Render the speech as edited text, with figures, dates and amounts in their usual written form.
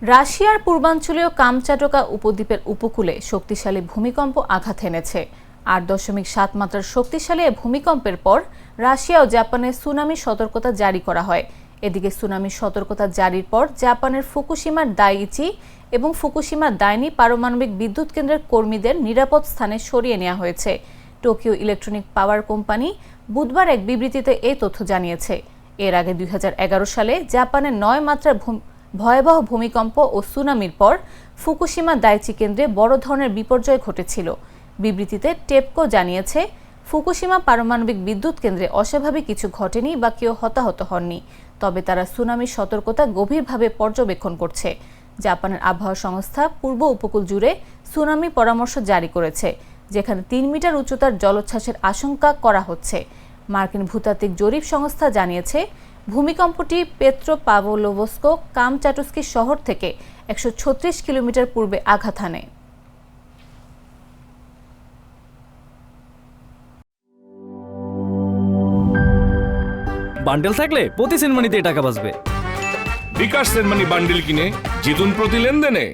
রাশিয়ার পূর্বাঞ্চলীয় কামচাটকা উপদ্বীপের উপকূলে শক্তিশালী ভূমিকম্প আঘাত এনেছে। 8.7 মাত্রার শক্তিশালী এই ভূমিকম্পের পর রাশিয়া ও জাপানে সুনামি সতর্কতা জারি করা হয়। এদিকে সুনামি সতর্কতা জারির পর জাপানের ফুকুশিমার দাইইচি এবং ফুকুশিমা দাইনি পারমাণবিক বিদ্যুৎ কেন্দ্রের কর্মীদের নিরাপদ স্থানে সরিয়ে নেওয়া হয়েছে। টোকিও ইলেকট্রনিক পাওয়ার কোম্পানি বুধবার এক বিবৃতিতে এই তথ্য জানিয়েছে। এর আগে 2011 সালে জাপানের 9 মাত্রার ভয়াবহ ভূমিকম্প ও সুনামির পর ফুকুশিমা দাইচি কেন্দ্রে বড় ধরনের বিপর্যয় ঘটেছিল। বিবৃতিতে টেপকো জানিয়েছে, ফুকুশিমা পারমাণবিক বিদ্যুৎ কেন্দ্রে অস্বাভাবিক কিছু ঘটেনি বা কেউ হতাহত হননি, তবে তারা সুনামির সতর্কতা গভীরভাবে পর্যবেক্ষণ করছে। জাপানের আবহাওয়া সংস্থা পূর্ব উপকূল জুড়ে সুনামি পরামর্শ জারি করেছে, যেখানে 3 মিটার উচ্চতার জলোচ্ছ্বাসের আশঙ্কা করা হচ্ছে। মার্কিন ভূতাত্ত্বিক জরিপ সংস্থা জানিয়েছে, ভূমিকম্পটি পেত্রোপাভলোভস্ক কামচাটস্কি শহর থেকে 136 কিলোমিটার পূর্বে আঘাত হানে। বান্ডেল থাকলে প্রতি সেনমানিতে টাকা বাঁচবে। বিকাশ সেনমানি বান্ডিল কিনে জিতুন প্রতি লেনদেনে।